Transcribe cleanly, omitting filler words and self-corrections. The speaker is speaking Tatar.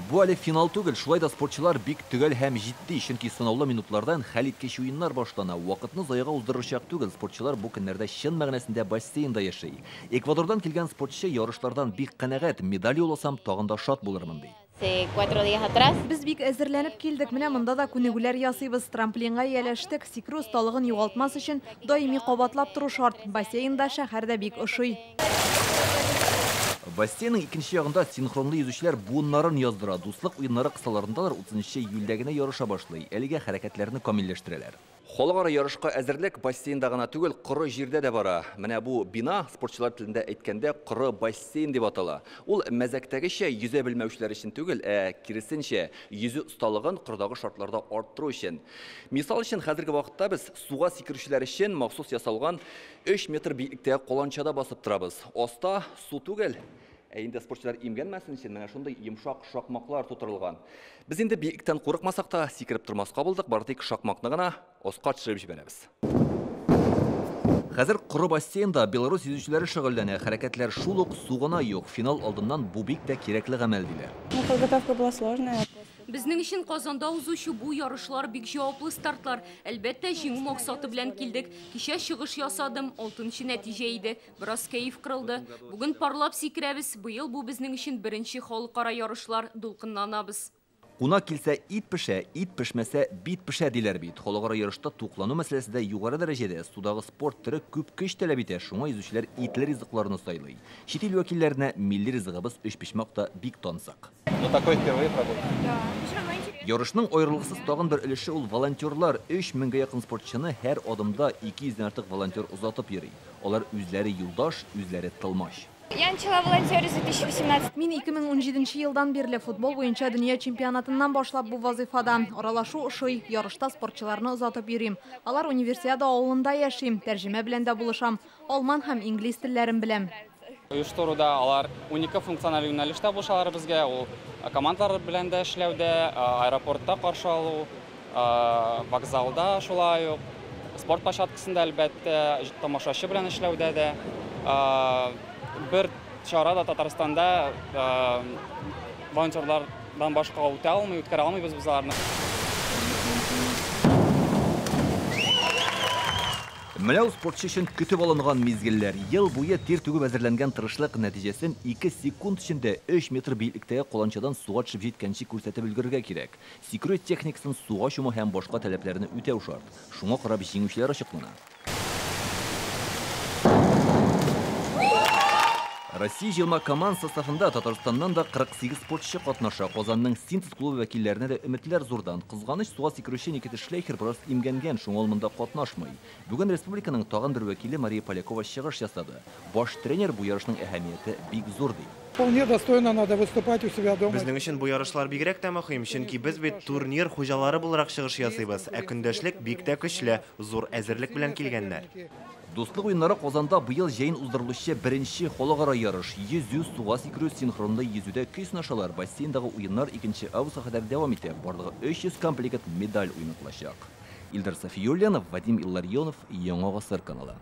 Бу әле финал түгел, шулай да спортчылар бик төгәл һәм җитди, чөнки сынаулы минутлардан хәл иткеч уеннар башлана. Вакытны заяга уздыручак түгел, спортчылар бу көннәрдә чын мәгънәсендә бассейнда яши. Эквадордан килгән спортчы ярышлардан бик канәгать, медаль яуласам тагын да шат булырмын ди. 4 días atrás. Без бик әзерләнеп килдек. Менә монда да күнегүләр ясыйбыз. Трамплинга ияләштек. Сикру осталыгын югалтмас өчен даими кабатлап тору шарт. Бассейнда шәһәрдә бик ошый. Бассейнның икенче ягында синхронлы йөзүчеләр буыннарын яздыра. Дуслык уеннары кысаларындалар 30 июльдә генә ярыша башлый. Әлегә хәрәкәтләрне камилләштерәләр. Халыкара ярышка әзерлек бассейнда гына түгел, коры җирдә дә бара. Менә бу бина спортчылар телендә әйткәндә коры бассейн дип атала. Ул мәзәктәгечә йөзә белмәүчеләр өчен түгел, киресенчә йөзү осталыгын кордагы шартларда арттыру өчен. Мисал өчен хәзерге вакытта без суга сикерүчеләр өчен махсус ясалган 3 метр биеклектәге каланчада басып торабыз. Аста су түгел. Инде спортчылар имгәнмәсен өчен менә шундый йомшак шакмаклар тутырылган. Без инде биектән курыкмасак та сикереп тормаска булдык, бары тик шакмакны гына аска төшереп җибәрәбез. Хәзер коры бассейнда Беларусь йөзүчеләре шөгыльләнә. Хәрәкәтләр шул ук сугына юк. Финал алдыннан бу бик тә кирәкле гамәл диләр. Подготовка была сложная. Безнең өчен Казанда узучы бу ярышлар бик җаваплы стартлар. Әлбәттә, җиңү максаты белән килдек. Кичә чыгыш ясадым, 6нчы нәтиҗә иде. Бераз кәеф кырылды. Бүген парлап сикерәбез. Быел бу безнең өчен беренче халыкара ярышлар, дулкынланабыз. Кунак килсә ит пешмәсә бит пешә диләр бит. Халыкара ярышта туклану мәсьәләсендә югары дәрәҗәдә судагы спорт төры күп көч таләп итә. Шуңа йөзүчеләр итле ризыкларны сайлый. Чит ил вәкилләренә милли ризыгыбыз өч пешмакта бик тансак. Ну такой впервые пробовал. Ярышның аерылгысыз тагын бер өлеше ул волонтерлар. 3000 якын спортчыны һәр адымда 200 артык волонтер узатып йөри. Алар үзләре юлдаш, үзләре тылмаш. Я начала волонтерить с 2018. Мин 2017 елдан бирле футбол буенча дөнья чемпионатыннан башлап бу вазифада. Аралашу ошый, ярышта спортчыларны озатып йөрим. Алар универсиада авылында яшим, тәрҗемә белән дә булышам. Алман һәм инглиз телләрен беләм. Оештыруда алар уникаль функциональ юнәлештә булышалар безгә. Ул командалар белән дә эшләүдә, аэропортта каршы алу, вокзалда шулай ук, спорт площадкасында әлбәттә тамашачы белән эшләүдә дә. Бер чарада Татарстанда волонтерлардан башка үтә алмый, үткәрә алмыйбыз без аларны. Менә ул спортчы өчен көтеп алынган мизгелләр. Ел буе тир түгеп әзерләнгән тырышлык нәтиҗәсен 2 секунд эчендә 3 метр биеклектәге каланчадан суга төшеп җиткәнче күрсәтеп өлгерергә кирәк. Сикерү техникасын суга чуму һәм башка таләпләрне үтәү шарт. Шуңа карап җиңүчеләр ачыклана. Россия җыелма команд составында Татарстаннан да 48 спортчы катнаша. Казанның Синтез клубы вәкилләренә дә өметләр зурдан. Кызганыч суга сикерүче Никита Шлейхер бераз имгәнгән, шуңа ул монда катнашмый. Бүген республиканың тагын бер вәкиле Мария Полякова чыгыш ясады. Баш тренер бу ярышның әһәмияте бик зур ди. Вполне достойно надо выступать у себя дома. Безнең өчен бу ярышлар бигрәк тә мөһим, чөнки без бит турнир хуҗалары буларак чыгыш ясыйбыз. Көндәшлек бик тә көчле, зур әзерлек белән килгәннәр. Дуслык уеннары Казанда быел җәен уздырылучы беренче халыкара ярыш. Йөзү, суга сикерү, синхронлы йөзүдә көй сынашалар. Бассейндагы уеннар 2 августка кадәр дәвам итә. Барлыгы 300 комплект медаль уйнатылачак. Илдар Сафиуллинов, Вадим Илларионов, Яңа Гасыр каналы.